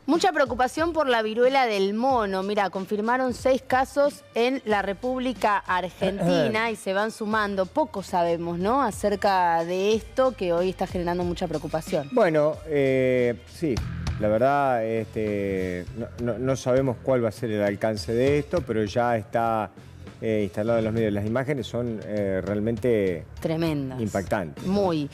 Mucha preocupación por la viruela del mono. Mira, confirmaron 6 casos en la República Argentina y se van sumando. Poco sabemos, ¿no?, acerca de esto que hoy está generando mucha preocupación. Bueno, sí, la verdad no sabemos cuál va a ser el alcance de esto, pero ya está instalado en los medios. Las imágenes son realmente tremendas, impactantes. Muy.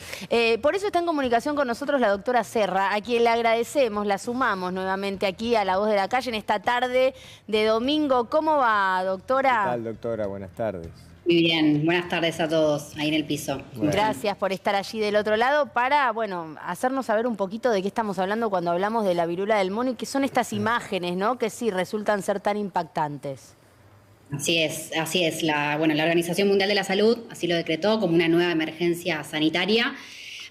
Por eso está en comunicación con nosotros la doctora Serra, a quien le agradecemos, la sumamos nuevamente aquí a La Voz de la Calle en esta tarde de domingo. ¿Cómo va, doctora? ¿Qué tal, doctora? Buenas tardes. Muy bien, buenas tardes a todos ahí en el piso. Bueno. Gracias por estar allí del otro lado para, bueno, hacernos saber un poquito de qué estamos hablando cuando hablamos de la viruela del mono y qué son estas imágenes, ¿no?, que sí resultan ser tan impactantes. Así es. La Organización Mundial de la Salud así lo decretó como una nueva emergencia sanitaria.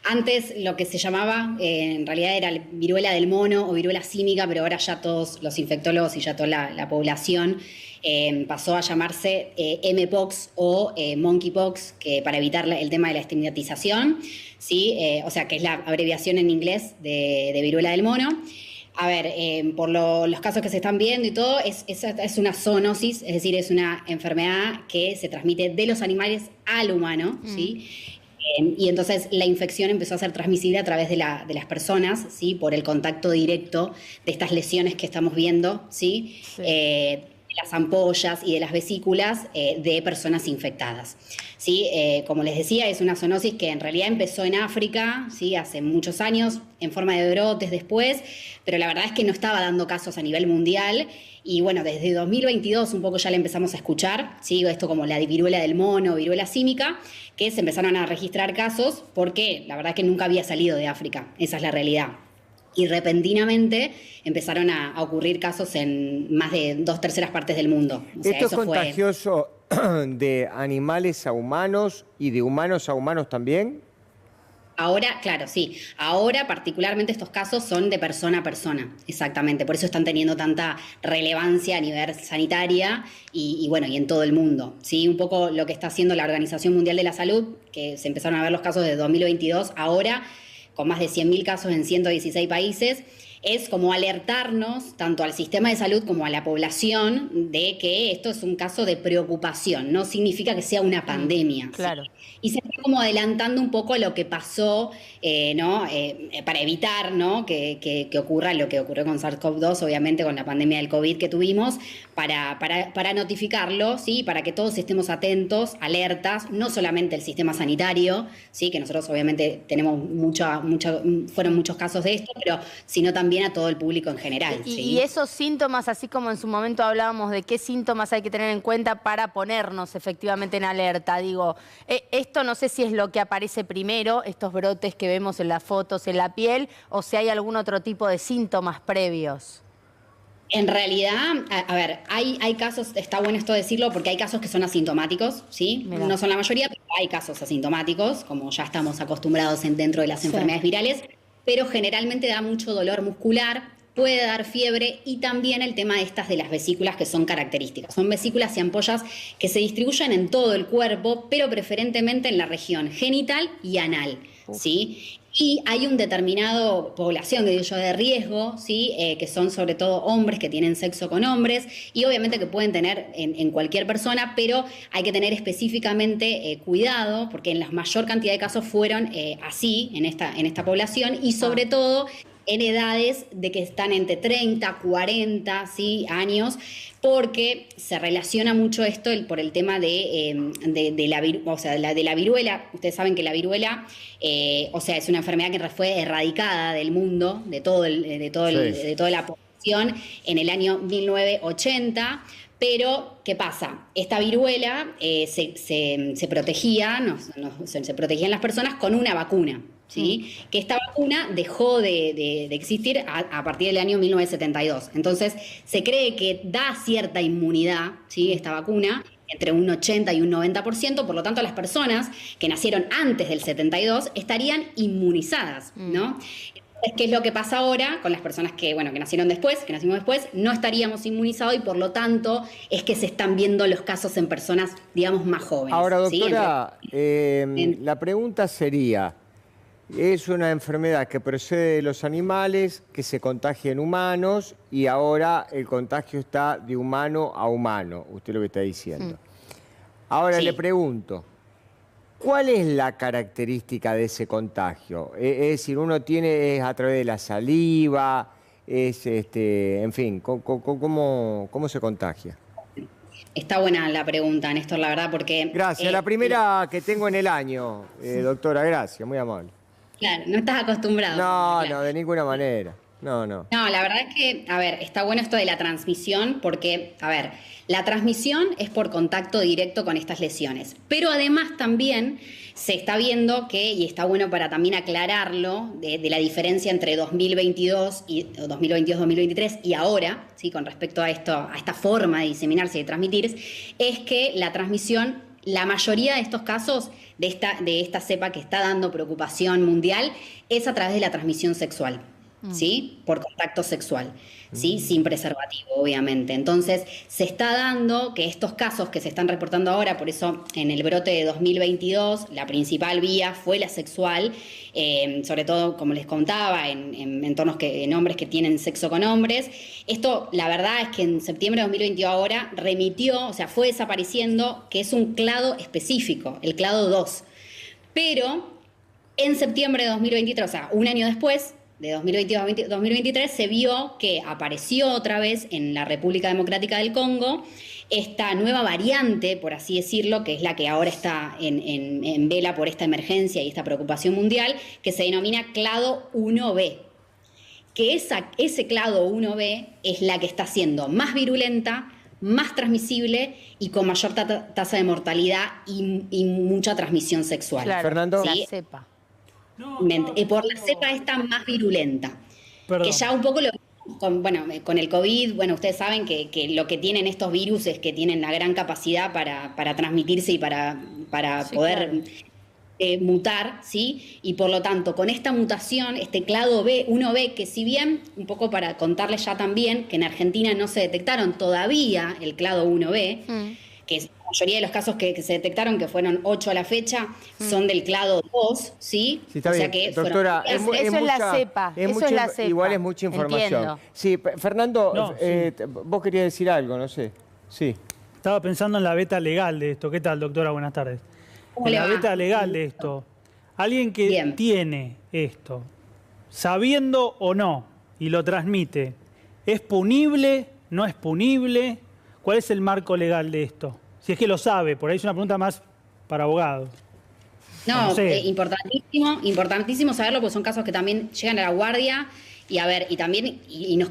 Antes lo que se llamaba, en realidad era viruela del mono o viruela símica, pero ahora ya todos los infectólogos y ya toda la población pasó a llamarse Mpox o Monkeypox, que para evitar el tema de la estigmatización, ¿sí? O sea, que es la abreviación en inglés de viruela del mono. A ver, por los casos que se están viendo y todo, es una zoonosis, es decir, es una enfermedad que se transmite de los animales al humano, ¿sí? Y entonces la infección empezó a ser transmisible a través de las personas, ¿sí?, por el contacto directo de estas lesiones que estamos viendo, ¿sí? De las ampollas y de las vesículas de personas infectadas. ¿Sí? Como les decía, es una zoonosis que en realidad empezó en África, ¿sí?, hace muchos años, en forma de brotes después, pero la verdad es que no estaba dando casos a nivel mundial. Y bueno, desde 2022 un poco ya le empezamos a escuchar, ¿sí?, esto como la viruela del mono, viruela símica, que se empezaron a registrar casos porque la verdad es que nunca había salido de África, esa es la realidad. Y repentinamente empezaron a ocurrir casos en más de 2/3 partes del mundo. O sea, ¿Esto es contagioso de animales a humanos y de humanos a humanos también? Ahora, claro, sí. Ahora particularmente estos casos son de persona a persona, exactamente. Por eso están teniendo tanta relevancia a nivel sanitaria y bueno, y en todo el mundo. ¿Sí? Un poco lo que está haciendo la Organización Mundial de la Salud, que se empezaron a ver los casos desde 2022, ahora con más de 100.000 casos en 116 países, es como alertarnos tanto al sistema de salud como a la población de que esto es un caso de preocupación, no significa que sea una pandemia. Claro. ¿Sí? Y se está como adelantando un poco a lo que pasó, ¿no? Para evitar, ¿no?, que ocurra lo que ocurrió con SARS-CoV-2, obviamente con la pandemia del COVID que tuvimos, para notificarlo, ¿sí?, para que todos estemos atentos, alertas, no solamente el sistema sanitario, ¿sí?, que nosotros obviamente tenemos fueron muchos casos de esto, pero sino también a todo el público en general. ¿Sí? Y esos síntomas, así como en su momento hablábamos de qué síntomas hay que tener en cuenta para ponernos efectivamente en alerta, digo, esto no sé si es lo que aparece primero, estos brotes que vemos en las fotos, en la piel, o si hay algún otro tipo de síntomas previos. En realidad, a ver, hay casos, está bueno esto decirlo, porque hay casos que son asintomáticos, ¿sí? Mirá. No son la mayoría, pero hay casos asintomáticos, como ya estamos acostumbrados dentro de las enfermedades virales, pero generalmente da mucho dolor muscular, puede dar fiebre y también el tema de las vesículas que son características. Son vesículas y ampollas que se distribuyen en todo el cuerpo, pero preferentemente en la región genital y anal, ¿sí? Y hay un determinado población, que digo yo, de riesgo, ¿sí?, que son sobre todo hombres que tienen sexo con hombres y obviamente que pueden tener en cualquier persona, pero hay que tener específicamente cuidado porque en la mayor cantidad de casos fueron así en esta población y sobre todo en edades de que están entre 30, 40, ¿sí?, años, porque se relaciona mucho esto por el tema de la viruela. Ustedes saben que la viruela, es una enfermedad que fue erradicada del mundo, de toda la población en el año 1980. Pero, ¿qué pasa? Esta viruela se protegía, se protegían las personas con una vacuna, ¿sí? Que esta vacuna dejó de existir a partir del año 1972. Entonces, se cree que da cierta inmunidad, ¿sí?, esta vacuna, entre un 80 y un 90%, por lo tanto las personas que nacieron antes del 72 estarían inmunizadas, ¿no? ¿Qué es lo que pasa ahora con las personas que nacieron después, que nacimos después? No estaríamos inmunizados y por lo tanto es que se están viendo los casos en personas, digamos, más jóvenes. Ahora, ¿sí? doctora, la pregunta sería, es una enfermedad que procede de los animales, que se contagia en humanos y ahora el contagio está de humano a humano, usted lo que está diciendo. Ahora le pregunto, ¿cuál es la característica de ese contagio? Es decir, es a través de la saliva, en fin, ¿cómo se contagia? Está buena la pregunta, Néstor, la verdad, porque... Gracias, la primera que tengo en el año, doctora, gracias, muy amable. Claro, no estás acostumbrado. No, claro. no, de ninguna manera. No. No, la verdad es que, a ver, está bueno esto de la transmisión porque, a ver, la transmisión es por contacto directo con estas lesiones. Pero además también se está viendo que, y está bueno para también aclararlo, de la diferencia entre 2022 y 2022-2023 y ahora, ¿sí? Con respecto a esto, a esta forma de diseminarse y de transmitir, es que la transmisión, la mayoría de estos casos de esta cepa que está dando preocupación mundial es a través de la transmisión sexual. ¿Sí? Por contacto sexual, ¿sí? Sin preservativo, obviamente. Entonces, se está dando que estos casos que se están reportando ahora, por eso en el brote de 2022, la principal vía fue la sexual, sobre todo, como les contaba, en hombres que tienen sexo con hombres. Esto, la verdad es que en septiembre de 2022 ahora remitió, o sea, fue desapareciendo, que es un clado específico, el clado 2. Pero en septiembre de 2023, o sea, un año después, de 2022 a 2023, se vio que apareció otra vez en la República Democrática del Congo esta nueva variante, por así decirlo, que es la que ahora está en vela por esta emergencia y esta preocupación mundial, que se denomina clado 1B. Que ese clado 1B es la que está siendo más virulenta, más transmisible y con mayor tasa de mortalidad y mucha transmisión sexual. Claro, Fernando. la cepa. Por la cepa esta más virulenta. Perdón. Que ya un poco con el COVID, bueno, ustedes saben que lo que tienen estos virus es que tienen la gran capacidad para transmitirse y para Sí, poder mutar, ¿sí? Y por lo tanto, con esta mutación, este clado 1B, que si bien, un poco para contarles ya también, que en Argentina no se detectaron todavía el clado 1B, que es la mayoría de los casos que se detectaron, que fueron 8 a la fecha, son del clado 2, ¿sí? Sí, está o sea bien. que Doctora, Eso es la cepa, eso es la cepa. Igual es mucha información. Entiendo. Sí, Fernando, No, vos querías decir algo, no sé. Sí. Estaba pensando en la beta legal de esto. ¿Qué tal, doctora? Buenas tardes. ¿Cómo En le la va? beta legal de esto. Alguien que Bien. tiene esto, sabiendo o no, y lo transmite, ¿es punible? ¿No es punible? ¿Cuál es el marco legal de esto? Si es que lo sabe, por ahí es una pregunta más para abogados. No, sé. importantísimo saberlo, porque son casos que también llegan a la guardia y a ver, y también nos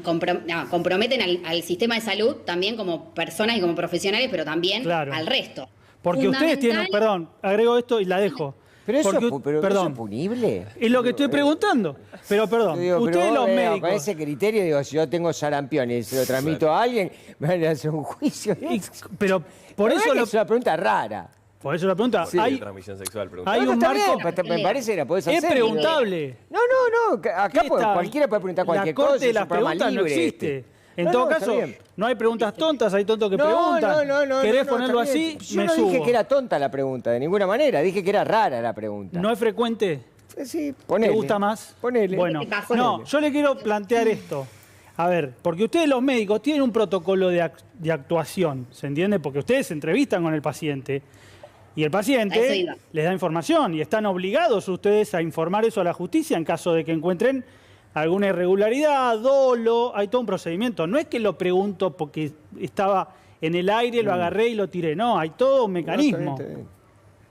comprometen al sistema de salud también como personas y como profesionales, pero también Claro. al resto. Porque ustedes tienen, perdón, agrego esto y la dejo. Pero eso, Porque- ¿eso perdón, es punible. es lo que estoy preguntando. Pero perdón, Yo digo, ustedes pero los vos, médicos... con ese criterio, digo, si yo tengo sarampión y se lo transmito a alguien, me van a hacer un juicio. pero por La eso verdad que lo... es una pregunta rara. Por eso la pregunta, Sí. hay, Transmisión sexual, pregunta. hay Bueno, un está marco... bien, pero me parece que la podés hacer. Es preguntable. No, acá ¿Qué está? cualquiera puede preguntar cualquier La corte cosa. de es las un programa preguntas no libre existe. este. En No, todo no, está caso, bien. no hay preguntas tontas, hay tontos que preguntan. ¿Querés ponerlo está bien. así? Yo Me no dije subo. que era tonta la pregunta, de ninguna manera. Dije que era rara la pregunta. ¿No es frecuente? Sí, ponele. ¿Te gusta más? Ponele. Bueno, ¿Qué te pasa? no, yo le quiero plantear esto. A ver, porque ustedes los médicos tienen un protocolo de actuación, ¿se entiende? Porque ustedes se entrevistan con el paciente y el A eso paciente iba. les da información y están obligados ustedes a informar eso a la justicia en caso de que encuentren alguna irregularidad, dolo, hay todo un procedimiento. No es que lo pregunto porque estaba en el aire, lo agarré y lo tiré. No, hay todo un mecanismo. Está bien.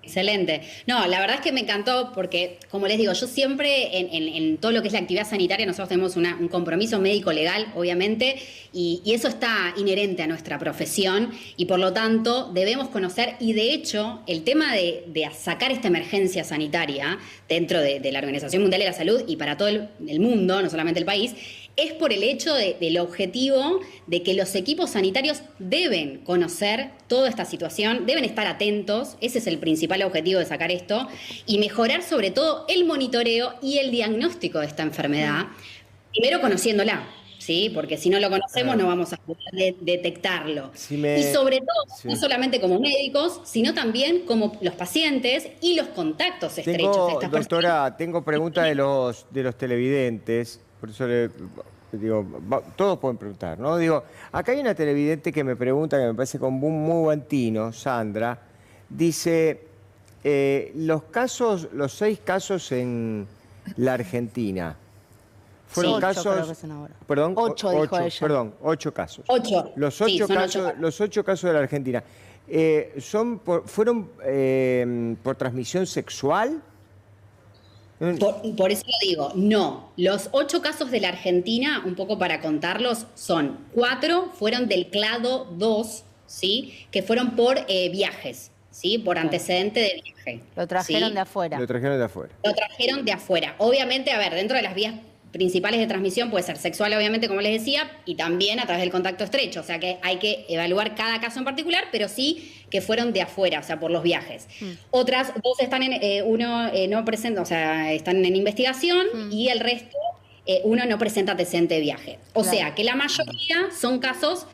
Excelente. No, la verdad es que me encantó porque, como les digo, yo siempre en todo lo que es la actividad sanitaria, nosotros tenemos un compromiso médico-legal, obviamente, y eso está inherente a nuestra profesión y por lo tanto debemos conocer, y de hecho el tema de sacar esta emergencia sanitaria dentro de la Organización Mundial de la Salud y para todo el mundo, no solamente el país, es por el hecho del objetivo de que los equipos sanitarios deben conocer toda esta situación, deben estar atentos, ese es el principal objetivo de sacar esto, y mejorar sobre todo el monitoreo y el diagnóstico de esta enfermedad, primero conociéndola, ¿sí? ¿sí? Porque si no lo conocemos no vamos a poder detectarlo. Si Y sobre todo, sí. no solamente como médicos, sino también como los pacientes y los contactos estrechos de estas personas. Doctora, tengo preguntas de los televidentes, por eso le digo, todos pueden preguntar, ¿no? Digo, acá hay una televidente que me pregunta, que me parece con muy buen tino, Sandra, dice, los 6 casos en la Argentina, fueron Sí, casos... creo que son ahora. Perdón, 8 dijo ella. Perdón, 8 casos. 8. Los 8 son casos, 8. los 8 casos de la Argentina, ¿fueron por transmisión sexual? Por eso lo digo, no. Los 8 casos de la Argentina, un poco para contarlos, son 4 fueron del clado 2, ¿sí? Que fueron por viajes, ¿sí? Por antecedente de viaje. Lo trajeron ¿sí? de afuera. Lo trajeron de afuera. Lo trajeron de afuera. Obviamente, a ver, dentro de las vías principales de transmisión puede ser sexual, obviamente, como les decía, y también a través del contacto estrecho. O sea que hay que evaluar cada caso en particular, pero sí que fueron de afuera, o sea, por los viajes. Otras 2 están no presentan, o sea, están en investigación y el resto, uno no presenta antecedente de viaje. O sea que la mayoría son casos,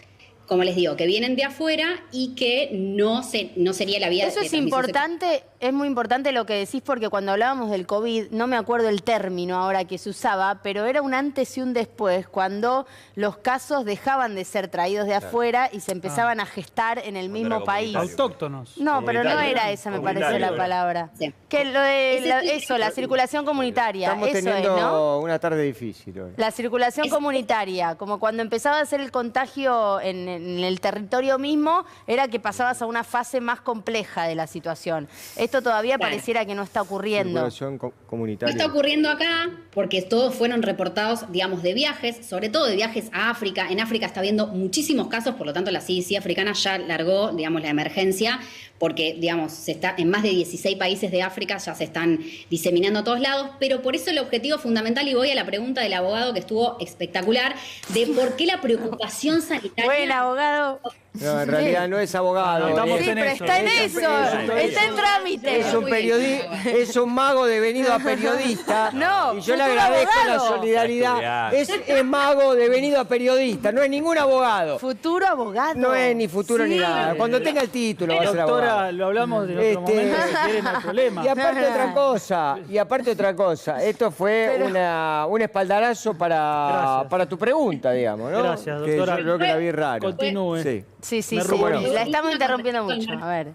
como les digo, que vienen de afuera y que no sería la vía Eso de es transmisión importante, es muy importante lo que decís, porque cuando hablábamos del COVID, no me acuerdo el término ahora que se usaba, pero era un antes y un después, cuando los casos dejaban de ser traídos de afuera y se empezaban a gestar en el mismo país. Autóctonos. No, pero no era esa, me parece, la palabra. Sí. Que lo de la circulación comunitaria, Estamos eso teniendo es, ¿no? una tarde difícil hoy. La circulación comunitaria, como cuando empezaba a hacer el contagio en el territorio mismo, era que pasabas a una fase más compleja de la situación. Esto todavía Claro. pareciera que no está ocurriendo. Circulación No comunitaria. está ocurriendo acá porque todos fueron reportados, digamos, de viajes, sobre todo de viajes a África. En África está habiendo muchísimos casos, por lo tanto la CDC africana ya largó, digamos, la emergencia porque, digamos, se está en más de 16 países de África, ya se están diseminando a todos lados, pero por eso el objetivo fundamental, y voy a la pregunta del abogado que estuvo espectacular, de por qué la preocupación sanitaria... Buen abogado. No, en realidad no es abogado. Estamos Sí, en pero eso. está en Es- eso, es- está en trámite. Es un es un mago devenido a periodista. No, y yo le futuro agradezco la abogado. solidaridad. Es mago devenido a periodista, no es ningún abogado. Futuro abogado. No es ni futuro Sí. ni nada. Cuando tenga el título va a ser Doctora, abogado. lo hablamos de otro momento, si quieren, no hay problema. Y aparte otra cosa, esto fue un espaldarazo Gracias. para tu pregunta, digamos, ¿no? Gracias, Que doctora. yo creo que la vi rara. Continúe. Sí. Sí, Me sí, ruborizo. la estamos interrumpiendo mucho. A ver.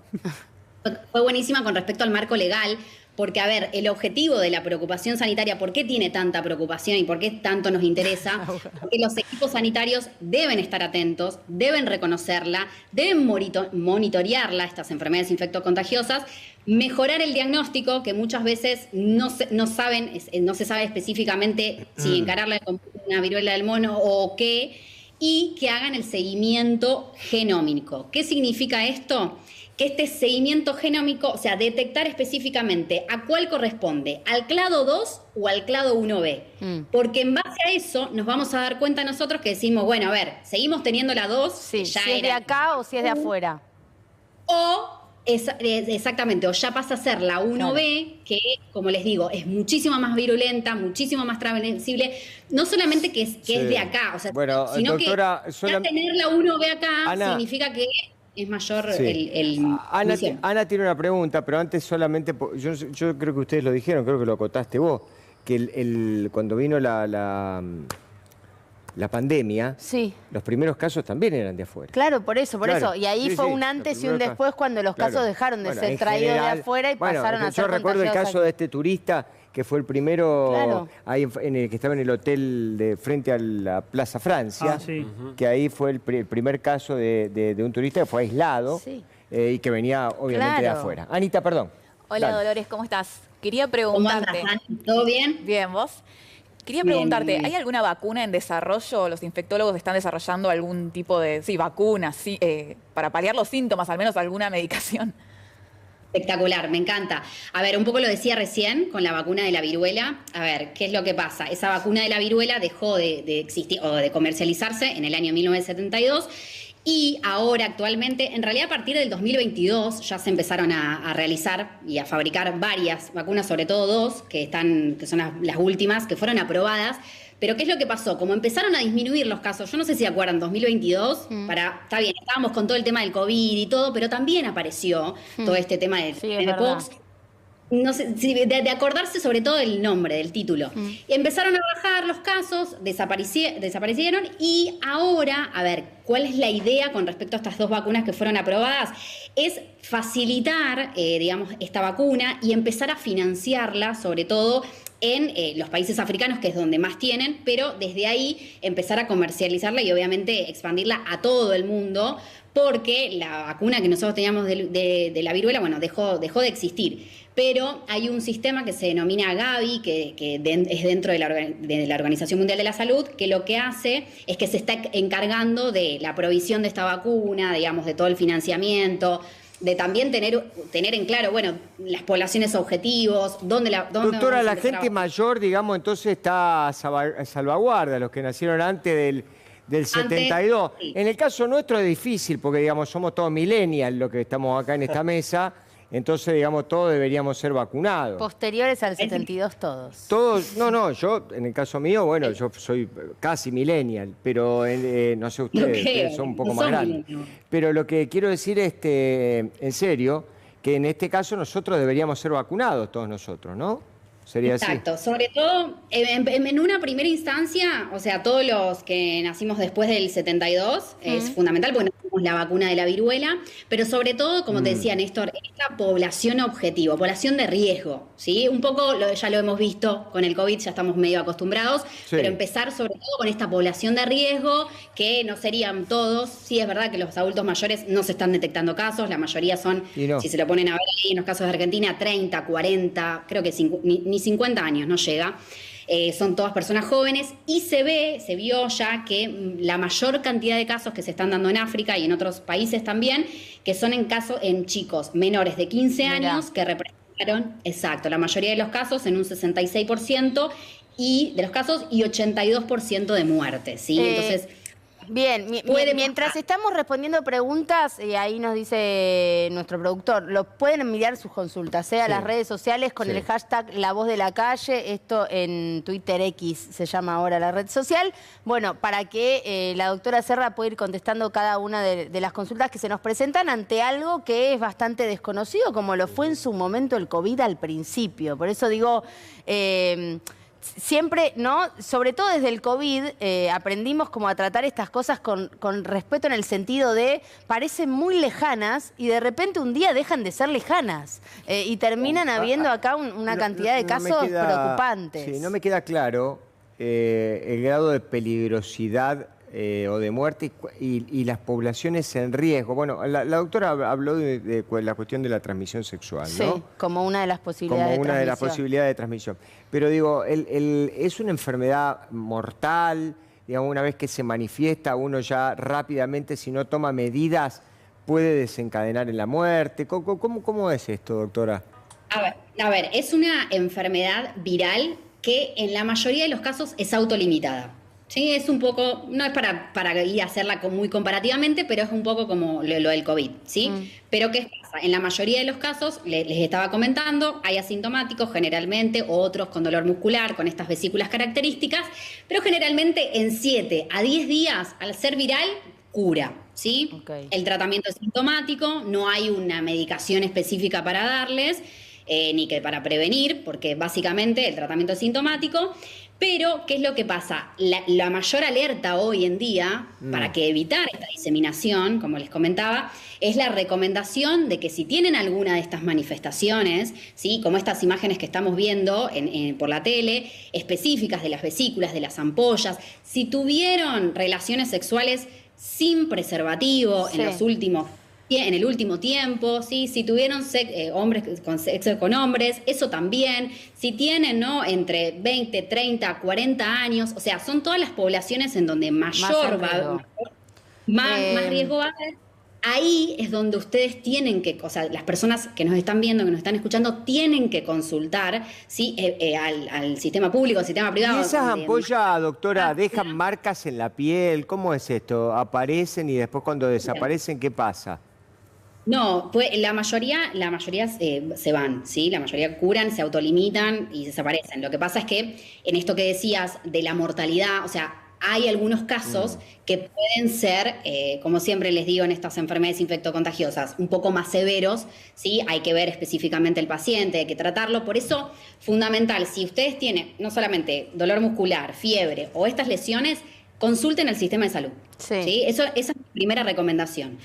Fue buenísima con respecto al marco legal, porque, a ver, el objetivo de la preocupación sanitaria, ¿por qué tiene tanta preocupación y por qué tanto nos interesa? Porque los equipos sanitarios deben estar atentos, deben reconocerla, deben monitorearla, estas enfermedades infectocontagiosas, mejorar el diagnóstico, que muchas veces no se sabe específicamente si encararla con una viruela del mono o qué, y que hagan el seguimiento genómico. ¿Qué significa esto? Que este seguimiento genómico, o sea, detectar específicamente a cuál corresponde, al clado 2 o al clado 1B. Porque en base a eso nos vamos a dar cuenta nosotros que decimos, bueno, a ver, seguimos teniendo la 2, Sí, que ya si es de era, acá o si es de afuera. o exactamente, o ya pasa a ser la 1B, que, como les digo, es muchísimo más virulenta, muchísimo más transmisible, no solamente que es de acá, o sea, Bueno, sino doctora, que ya tener la 1B acá Ana, significa que es mayor Sí. Ana Ana tiene una pregunta, pero antes solamente, yo creo que ustedes lo dijeron, creo que lo acotaste vos, que cuando vino la pandemia, Sí. los primeros casos también eran de afuera. Claro, por eso. Claro. Y ahí Sí, fue sí, un los antes y un primeros después casos. cuando los Claro. casos dejaron de Bueno, ser en traídos general, de afuera y pasaron a ser Yo recuerdo el contagiosos caso de este turista que fue el primero Claro. ahí en el que estaba en el hotel de frente a la Plaza Francia, Ah, sí. que ahí fue el primer caso de un turista que fue aislado Sí. y que venía obviamente de Claro. afuera. Anita, perdón. Hola Dale. Dolores, ¿cómo estás? Quería ¿Cómo andas, preguntarte. Dani? ¿Todo bien? Bien, ¿vos? Quería Bien, preguntarte, bien. ¿hay alguna vacuna en desarrollo? ¿Los infectólogos están desarrollando algún tipo de vacuna para paliar los síntomas, al menos alguna medicación? Espectacular, me encanta. A ver, un poco lo decía recién con la vacuna de la viruela. A ver, ¿qué es lo que pasa? Esa vacuna de la viruela dejó de existir o de comercializarse en el año 1972 y ahora actualmente, en realidad a partir del 2022 ya se empezaron a realizar y a fabricar varias vacunas, sobre todo 2, que son las últimas, que fueron aprobadas, Pero ¿qué es lo que pasó? Como empezaron a disminuir los casos, yo no sé si se acuerdan, 2022, está bien, estábamos con todo el tema del COVID y todo, pero también apareció todo este tema del Pox. No sé, de acordarse sobre todo del nombre, del título. Y empezaron a bajar los casos, desaparecieron y ahora, a ver, ¿cuál es la idea con respecto a estas 2 vacunas que fueron aprobadas? Es facilitar, digamos, esta vacuna y empezar a financiarla, sobre todo en los países africanos, que es donde más tienen, pero desde ahí empezar a comercializarla y obviamente expandirla a todo el mundo, porque la vacuna que nosotros teníamos de la viruela, bueno, dejó de existir. Pero hay un sistema que se denomina Gavi, que es dentro de la Organización Mundial de la Salud, que lo que hace es que se está encargando de la provisión de esta vacuna, digamos, de todo el financiamiento, de también tener en claro, bueno, las poblaciones objetivos, Doctora, la gente mayor, digamos, entonces está a salvaguarda, los que nacieron antes del 72. Sí. En el caso nuestro es difícil, porque, digamos, somos todos millennials los que estamos acá en esta mesa. Entonces, digamos, todos deberíamos ser vacunados. Posteriores al 72 todos. Todos, no, yo, en el caso mío, bueno, yo soy casi millennial, pero no sé ustedes son un poco más grandes. Pero lo que quiero decir, en serio, que en este caso nosotros deberíamos ser vacunados, todos nosotros, ¿no? Sería Exacto, sobre todo en una primera instancia, o sea, todos los que nacimos después del 72 es fundamental porque no tenemos la vacuna de la viruela, pero sobre todo, como te decía Néstor, esta población objetivo, población de riesgo, ¿sí? Un poco ya lo hemos visto con el COVID, ya estamos medio acostumbrados, pero empezar sobre todo con esta población de riesgo, que no serían todos, sí es verdad que los adultos mayores no se están detectando casos, la mayoría son, si se lo ponen a ver ahí en los casos de Argentina, 30, 40, creo que ni 50 años no llega. Son todas personas jóvenes y se vio ya que la mayor cantidad de casos que se están dando en África y en otros países también, que son en chicos menores de 15 años que representaron, la mayoría de los casos en un 66% de los casos y 82% de muertes, ¿sí? Entonces... Bien, mientras estamos respondiendo preguntas, ahí nos dice nuestro productor, lo pueden enviar sus consultas a las redes sociales con el hashtag La Voz de la Calle, esto en Twitter X se llama ahora la red social, bueno, para que la doctora Serra pueda ir contestando cada una de las consultas que se nos presentan ante algo que es bastante desconocido, como lo fue en su momento el COVID al principio. Por eso digo... siempre, ¿no? Sobre todo desde el COVID, aprendimos como a tratar estas cosas con respeto en el sentido de parecen muy lejanas y de repente un día dejan de ser lejanas y terminan habiendo acá una cantidad de casos preocupantes. Sí, no me queda claro el grado de peligrosidad o de muerte y las poblaciones en riesgo. Bueno, la doctora habló de la cuestión de la transmisión sexual, ¿no? Sí, como una de las posibilidades como una de las posibilidades de transmisión. Pero digo, es una enfermedad mortal, digamos, una vez que se manifiesta, uno ya rápidamente, si no toma medidas, puede desencadenar en la muerte. ¿Cómo es esto, doctora? A ver, es una enfermedad viral que en la mayoría de los casos es autolimitada. Sí, es un poco, no es para ir a hacerla muy comparativamente, pero es un poco como lo del COVID, ¿sí? Pero ¿qué pasa? En la mayoría de los casos, les estaba comentando, hay asintomáticos generalmente, o otros con dolor muscular, con estas vesículas características, pero generalmente en 7 a 10 días, al ser viral, cura, ¿sí? El tratamiento es sintomático, no hay una medicación específica para darles, ni que para prevenir, porque básicamente el tratamiento es sintomático. Pero, ¿qué es lo que pasa? La mayor alerta hoy en día, para que evitar esta diseminación, como les comentaba, es la recomendación de que si tienen alguna de estas manifestaciones, ¿sí? Como estas imágenes que estamos viendo por la tele, específicas de las vesículas, de las ampollas, si tuvieron relaciones sexuales sin preservativo en el último tiempo, ¿sí? Si tuvieron hombres con sexo con hombres, eso también. Si tienen, ¿no?, entre 20, 30, 40 años, o sea, son todas las poblaciones en donde más riesgo va a haber. Ahí es donde ustedes tienen que, o sea, las personas que nos están viendo, que nos están escuchando, tienen que consultar, ¿sí? Al sistema público, al sistema privado. ¿Y esas ampollas, doctora, dejan marcas en la piel? ¿Cómo es esto? ¿Aparecen y después cuando desaparecen, qué pasa? No, pues la mayoría se van, ¿sí? La mayoría curan, se autolimitan y desaparecen. Lo que pasa es que en esto que decías de la mortalidad, o sea, hay algunos casos que pueden ser, como siempre les digo en estas enfermedades infectocontagiosas, un poco más severos, ¿sí? Hay que ver específicamente el paciente, hay que tratarlo. Por eso, fundamental, si ustedes tienen no solamente dolor muscular, fiebre o estas lesiones, consulten el sistema de salud. Sí. ¿Sí? Esa es mi primera recomendación.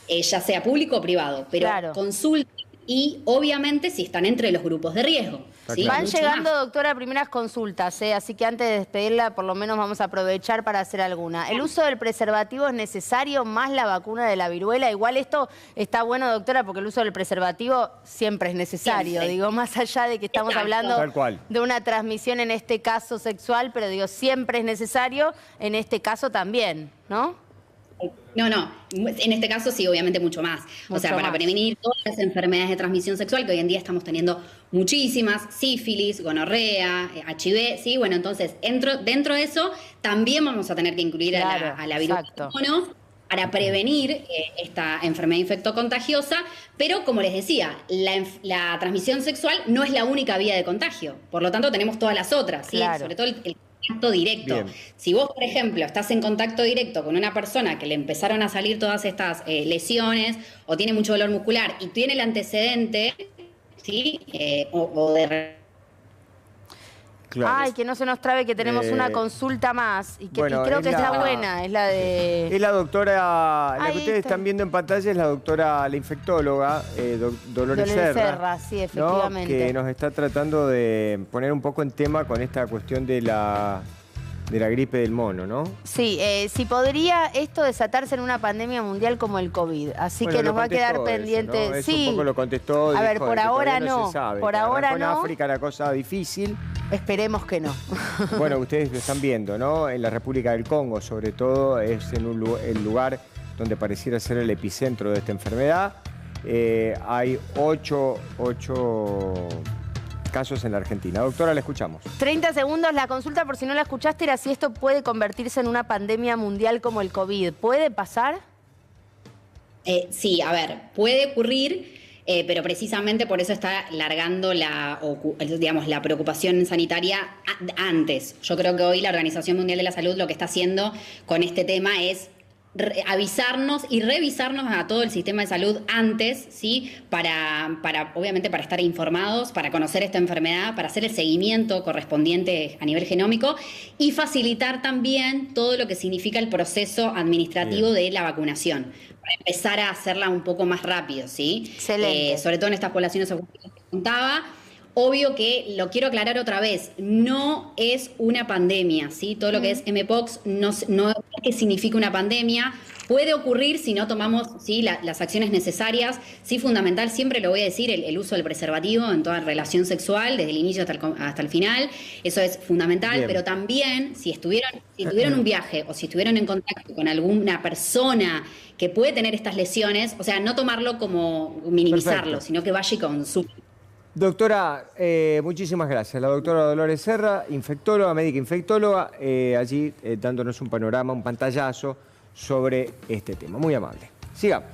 Ya sea público o privado, pero Claro. consulten y obviamente si están entre los grupos de riesgo. ¿sí? Van Mucho llegando, más. doctora, primeras consultas, así que antes de despedirla, por lo menos vamos a aprovechar para hacer alguna. ¿El uso del preservativo es necesario más la vacuna de la viruela? Igual esto está bueno, doctora, porque el uso del preservativo siempre es necesario. Siempre. Digo, más allá de que estamos Exacto. hablando Tal cual. de una transmisión, en este caso sexual, pero digo, siempre es necesario, en este caso también, ¿no? No, en este caso sí, obviamente mucho más. O sea, Mucho para más. prevenir todas las enfermedades de transmisión sexual, que hoy en día estamos teniendo muchísimas, sífilis, gonorrea, HIV, ¿sí? Bueno, entonces, dentro de eso, también vamos a tener que incluir Claro, a la viruela exacto. del mono para prevenir esta enfermedad infectocontagiosa, pero como les decía, la transmisión sexual no es la única vía de contagio, por lo tanto tenemos todas las otras, ¿sí? Claro. Sobre todo el contacto directo. Bien. Si vos, por ejemplo, estás en contacto directo con una persona que le empezaron a salir todas estas lesiones o tiene mucho dolor muscular y tiene el antecedente, ¿sí? O de Claro. Ay, que no se nos trabe que tenemos una consulta más y bueno, creo es que está la- buena, es la de... Es la doctora, la Ahí que ustedes está. están viendo en pantalla es la doctora, la infectóloga, Dolores Dolores Serra. Serra, sí, ¿no? efectivamente. Que nos está tratando de poner un poco en tema con esta cuestión de la gripe del mono, ¿no? Sí, si podría esto desatarse en una pandemia mundial como el COVID. Así Bueno, que lo nos va a quedar contestó eso, pendiente. ¿no? Eso Sí. un poco lo contestó. A ver, dijo por que ahora todavía no. se sabe, Por que ahora arrancó en no. África la cosa difícil. Esperemos que no. Bueno, ustedes lo están viendo, ¿no? En la República del Congo, sobre todo, es en el lugar donde pareciera ser el epicentro de esta enfermedad. Hay 8 casos en la Argentina. Doctora, la escuchamos. 30 segundos, la consulta por si no la escuchaste era si esto puede convertirse en una pandemia mundial como el COVID. ¿Puede pasar? Sí, a ver, puede ocurrir, pero precisamente por eso está largando la preocupación sanitaria antes. Yo creo que hoy la Organización Mundial de la Salud lo que está haciendo con este tema es avisarnos y revisarnos a todo el sistema de salud antes, ¿sí? Obviamente para estar informados, para conocer esta enfermedad, para hacer el seguimiento correspondiente a nivel genómico y facilitar también todo lo que significa el proceso administrativo de la vacunación, para empezar a hacerla un poco más rápido, ¿sí? Excelente. Sobre todo en estas poblaciones que contaba. Obvio que, lo quiero aclarar otra vez, no es una pandemia, ¿sí? Todo lo que es Mpox no es que significa una pandemia. Puede ocurrir si no tomamos, ¿sí? las acciones necesarias. Sí, fundamental, siempre lo voy a decir, el uso del preservativo en toda relación sexual, desde el inicio hasta el final. Eso es fundamental, Bien. pero también si tuvieron un viaje o si estuvieron en contacto con alguna persona que puede tener estas lesiones, o sea, no tomarlo como minimizarlo, Perfecto. sino que vaya y consulte. Doctora, muchísimas gracias. La doctora Dolores Serra, infectóloga, médica infectóloga, allí dándonos un panorama, un pantallazo sobre este tema. Muy amable. Sigamos.